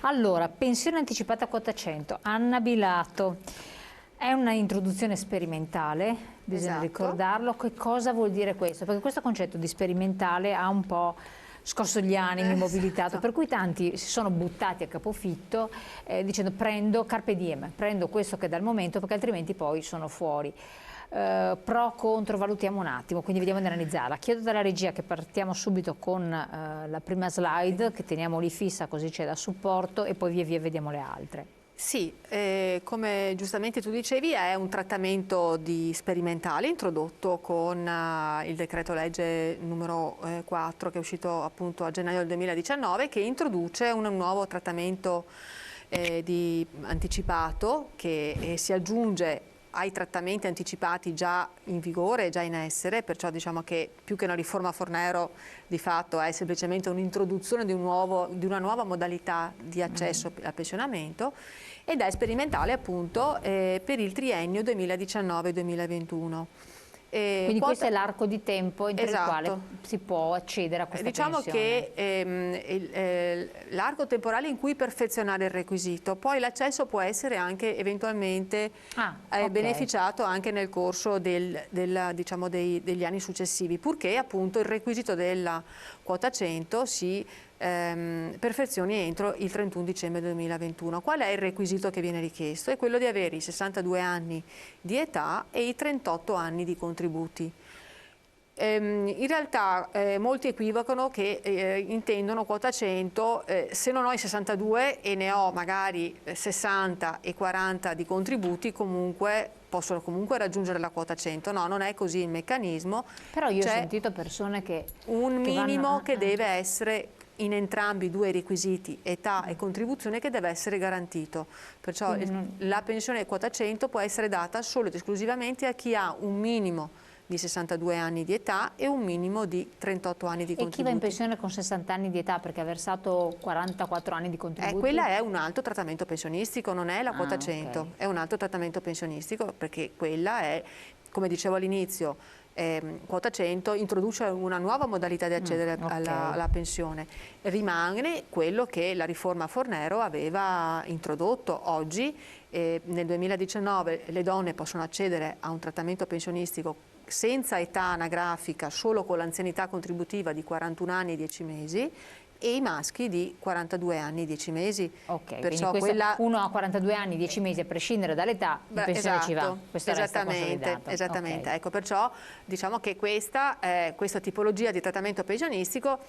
Allora, pensione anticipata a quota 100, Anna Bilato. È una introduzione sperimentale, bisogna ricordarlo. Che cosa vuol dire questo? Perché questo concetto di sperimentale ha un po' scosso gli animi, mobilitato, per cui tanti si sono buttati a capofitto dicendo prendo carpe diem, prendo questo che è dal momento perché altrimenti poi sono fuori. Pro, contro, valutiamo un attimo, quindi vediamo di analizzarla. Chiedo dalla regia che partiamo subito con la prima slide, che teniamo lì fissa così c'è da supporto e poi via via vediamo le altre. Sì, come giustamente tu dicevi è un trattamento sperimentale introdotto con il decreto legge numero 4 che è uscito appunto a gennaio del 2019, che introduce un nuovo trattamento anticipato che si aggiunge ai trattamenti anticipati già in vigore, già in essere, perciò diciamo che più che una riforma Fornero di fatto è semplicemente un'introduzione di una nuova modalità di accesso al pensionamento, ed è sperimentale appunto per il triennio 2019-2021. Quindi questo è l'arco di tempo entro il quale si può accedere a questa pensione. Che l'arco temporale in cui perfezionare il requisito, poi l'accesso può essere anche eventualmente beneficiato anche nel corso degli anni successivi, purché appunto il requisito della quota 100 si perfezioni entro il 31 dicembre 2021. Qual è il requisito che viene richiesto? È quello di avere i 62 anni di età e i 38 anni di contributi. In realtà molti equivocano che intendono quota 100, se non ho i 62 e ne ho magari 60 e 40 di contributi, posso comunque raggiungere la quota 100. No, non è così il meccanismo. Però io ho sentito persone che un minimo che deve essere in entrambi i due requisiti, età e contribuzione, che deve essere garantito. Perciò la pensione quota 100 può essere data solo ed esclusivamente a chi ha un minimo di 62 anni di età e un minimo di 38 anni di contributi. E chi va in pensione con 60 anni di età perché ha versato 44 anni di contributi? Quella è un altro trattamento pensionistico, non è la quota 100, è un altro trattamento pensionistico, perché quella è, come dicevo all'inizio, quota 100 introduce una nuova modalità di accedere alla pensione. Rimane quello che la riforma Fornero aveva introdotto. Oggi, nel 2019, le donne possono accedere a un trattamento pensionistico senza età anagrafica, solo con l'anzianità contributiva di 41 anni e 10 mesi, e i maschi di 42 anni e 10 mesi. Perciò uno ha 42 anni e 10 mesi a prescindere dall'età, in pensione ci va. Questo esattamente. Ecco, perciò diciamo che questa tipologia di trattamento pensionistico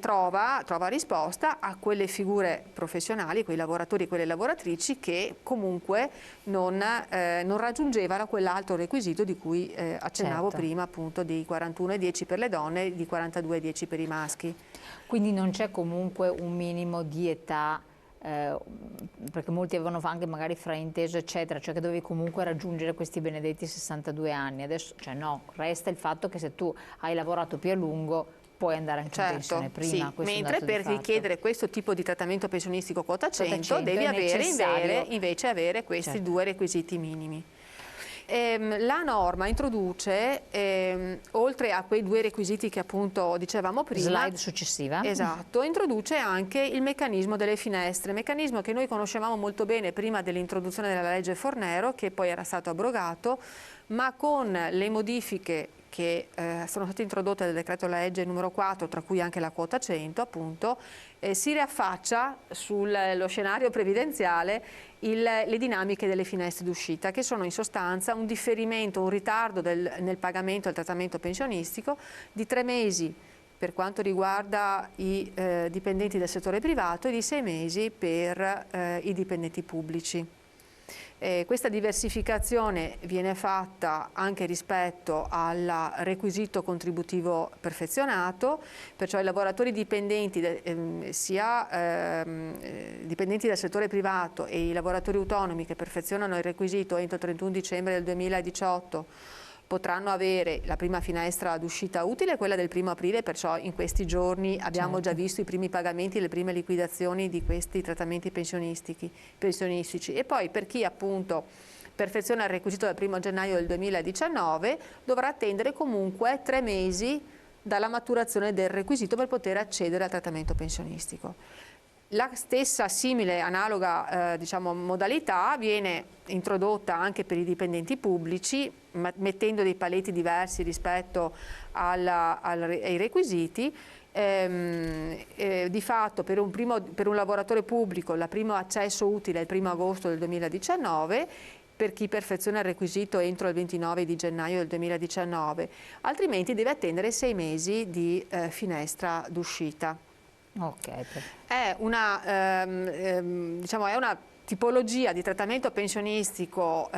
trova risposta a quelle figure professionali, quei lavoratori e quelle lavoratrici che comunque non raggiungevano quell'altro requisito di cui accennavo prima, appunto di 41,10 per le donne e di 42,10 per i maschi. Quindi non c'è comunque un minimo di età, perché molti avevano anche magari frainteso eccetera, cioè che dovevi comunque raggiungere questi benedetti 62 anni. Adesso no, resta il fatto che se tu hai lavorato più a lungo puoi andare anche in pensione prima. Sì, mentre per richiedere questo tipo di trattamento pensionistico quota 100 devi invece avere questi due requisiti minimi. La norma introduce, oltre a quei due requisiti che appunto dicevamo prima, slide successiva, introduce anche il meccanismo delle finestre, meccanismo che noi conoscevamo molto bene prima dell'introduzione della legge Fornero, che poi era stato abrogato, ma con le modifiche che sono state introdotte dal decreto legge numero 4, tra cui anche la quota 100 appunto, si riaffaccia sullo scenario previdenziale le dinamiche delle finestre d'uscita, che sono in sostanza un differimento, un ritardo nel pagamento del trattamento pensionistico di 3 mesi per quanto riguarda i dipendenti del settore privato e di 6 mesi per i dipendenti pubblici. Questa diversificazione viene fatta anche rispetto al requisito contributivo perfezionato, perciò i lavoratori dipendenti, sia dipendenti del settore privato e i lavoratori autonomi che perfezionano il requisito entro il 31 dicembre del 2018 potranno avere la prima finestra d'uscita utile, quella del 1° aprile, perciò in questi giorni abbiamo già visto i primi pagamenti, le prime liquidazioni di questi trattamenti pensionistici. E poi per chi appunto perfeziona il requisito del 1° gennaio del 2019 dovrà attendere comunque 3 mesi dalla maturazione del requisito per poter accedere al trattamento pensionistico. La stessa simile, analoga diciamo, modalità viene introdotta anche per i dipendenti pubblici, mettendo dei paletti diversi rispetto ai requisiti. Di fatto per un lavoratore pubblico il primo accesso utile è il 1° agosto del 2019, per chi perfeziona il requisito entro il 29 di gennaio del 2019, altrimenti deve attendere 6 mesi di finestra d'uscita. Okay. È una, diciamo, è una tipologia di trattamento pensionistico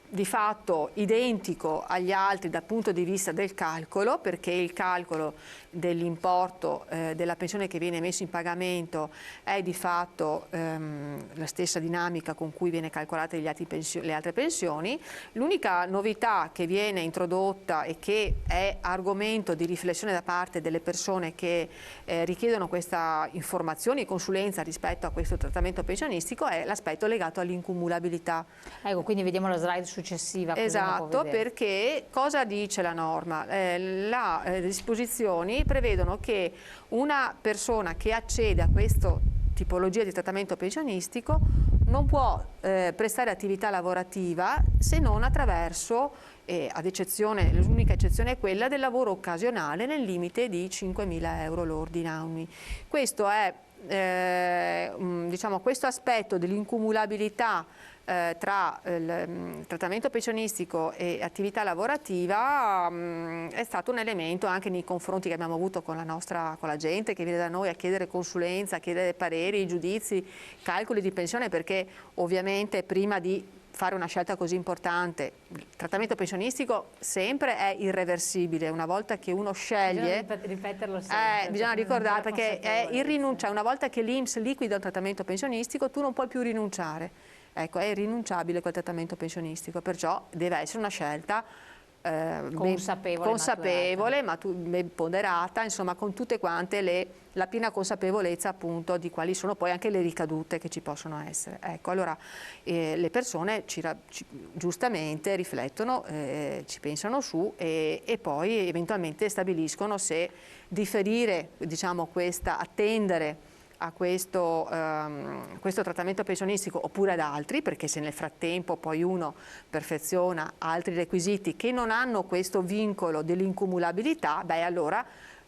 di fatto identico agli altri dal punto di vista del calcolo, perché il calcolo dell'importo della pensione che viene messo in pagamento è di fatto la stessa dinamica con cui viene calcolata le altre pensioni. L'unica novità che viene introdotta e che è argomento di riflessione da parte delle persone che richiedono questa informazione e consulenza rispetto a questo trattamento pensionistico è l'aspetto legato all'incumulabilità. Ecco, quindi vediamo la slide successiva. Esatto, perché cosa dice la norma? Le disposizioni prevedono che una persona che accede a questa tipologia di trattamento pensionistico non può prestare attività lavorativa se non attraverso, l'unica eccezione è quella del lavoro occasionale nel limite di 5.000 euro lordi annui. Questo è, diciamo, questo aspetto dell'incumulabilità tra il trattamento pensionistico e attività lavorativa è stato un elemento anche nei confronti che abbiamo avuto con la gente che viene da noi a chiedere consulenza, a chiedere pareri, giudizi, calcoli di pensione, perché ovviamente prima di fare una scelta così importante, il trattamento pensionistico sempre è irreversibile, una volta che uno sceglie, bisogna ripeterlo sempre, bisogna ricordare, perché è irrinunciabile, una volta che l'INPS liquida un trattamento pensionistico tu non puoi più rinunciare. Ecco, è irrinunciabile quel trattamento pensionistico, perciò deve essere una scelta consapevole, ma ben ponderata, insomma, con tutte quante la piena consapevolezza appunto di quali sono poi anche le ricadute che ci possono essere. Ecco, allora le persone giustamente riflettono, ci pensano su e poi eventualmente stabiliscono se differire, diciamo, attendere a questo trattamento pensionistico oppure ad altri, perché se nel frattempo poi uno perfeziona altri requisiti che non hanno questo vincolo dell'incumulabilità, beh allora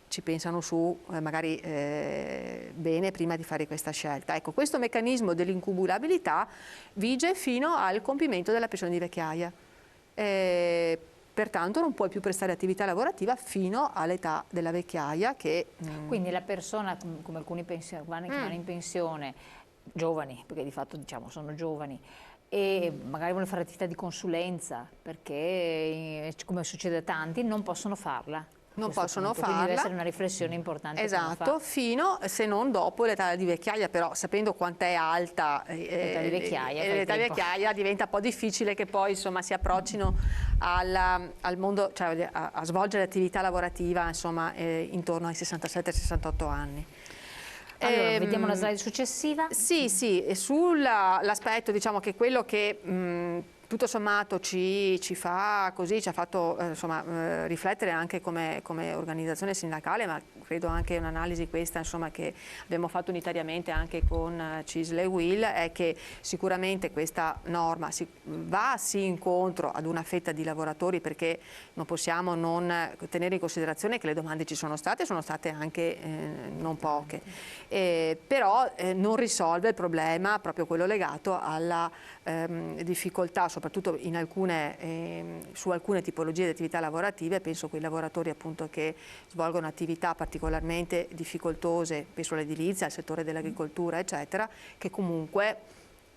ci pensano su magari bene prima di fare questa scelta. Ecco, questo meccanismo dell'incumulabilità vige fino al compimento della pensione di vecchiaia. Pertanto non puoi più prestare attività lavorativa fino all'età della vecchiaia. Quindi la persona, come alcuni che vanno in pensione, giovani, perché di fatto diciamo sono giovani, e magari vogliono fare attività di consulenza, perché come succede a tanti, non possono farla. Non possono farla. Quindi deve essere una riflessione importante. Esatto, fino se non dopo l'età di vecchiaia, però sapendo quant'è alta l'età di vecchiaia diventa un po' difficile che poi insomma si approccino al mondo, cioè a svolgere attività lavorativa insomma intorno ai 67-68 anni. Allora, vediamo la slide successiva. Sì, e sull'aspetto, diciamo che quello che tutto sommato ci fa così, ci ha fatto riflettere anche come organizzazione sindacale, ma credo anche un'analisi questa insomma, che abbiamo fatto unitariamente anche con CISL e UIL, è che sicuramente questa norma va sì incontro ad una fetta di lavoratori, perché non possiamo non tenere in considerazione che le domande ci sono state anche non poche, però non risolve il problema proprio quello legato alla difficoltà, soprattutto su alcune tipologie di attività lavorative. Penso a quei lavoratori appunto che svolgono attività particolarmente difficoltose, penso all'edilizia, al settore dell'agricoltura eccetera, che comunque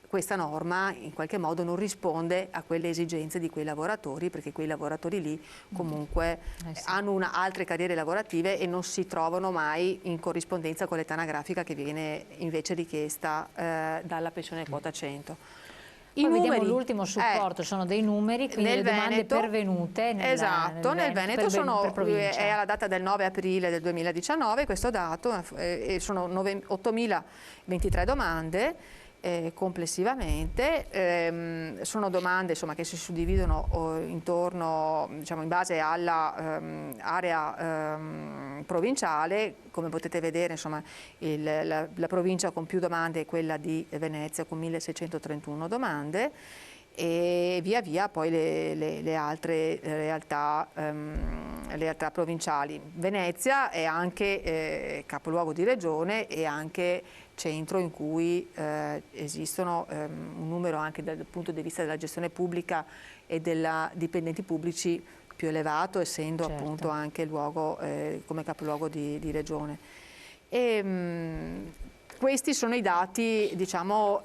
questa norma in qualche modo non risponde a quelle esigenze di quei lavoratori, perché quei lavoratori lì comunque hanno altre carriere lavorative e non si trovano mai in corrispondenza con l'età anagrafica che viene invece richiesta dalla pensione quota 100. Poi vediamo l'ultimo supporto, sono dei numeri, quindi le domande pervenute nel Veneto è alla data del 9 aprile del 2019 questo dato, sono 8.023 domande complessivamente, sono domande insomma, che si suddividono intorno, diciamo, in base alla area provinciale. Come potete vedere, insomma, la provincia con più domande è quella di Venezia con 1631 domande, e via via poi le altre realtà provinciali. Venezia è anche capoluogo di regione e anche centro in cui esistono un numero, anche dal punto di vista della gestione pubblica e della dipendenti pubblici, più elevato, essendo appunto anche luogo come capoluogo di regione. Questi sono i dati, diciamo,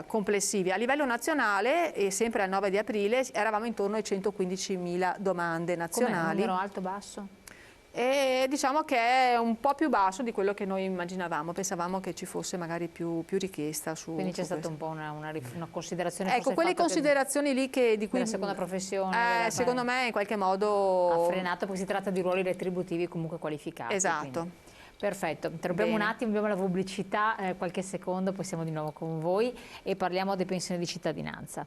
complessivi. A livello nazionale, e sempre al 9 di aprile, eravamo intorno ai 115.000 domande nazionali. Com'è, un numero alto o basso? E diciamo che è un po' più basso di quello che noi immaginavamo, pensavamo che ci fosse magari più richiesta su Quindi c'è stata un po' una considerazione. Ecco, quelle considerazioni lì di cui la seconda professione secondo me in qualche modo ha frenato, perché si tratta di ruoli retributivi comunque qualificati. Esatto. Quindi. Perfetto, interrompiamo un attimo, abbiamo la pubblicità, qualche secondo, poi siamo di nuovo con voi e parliamo delle pensioni di cittadinanza.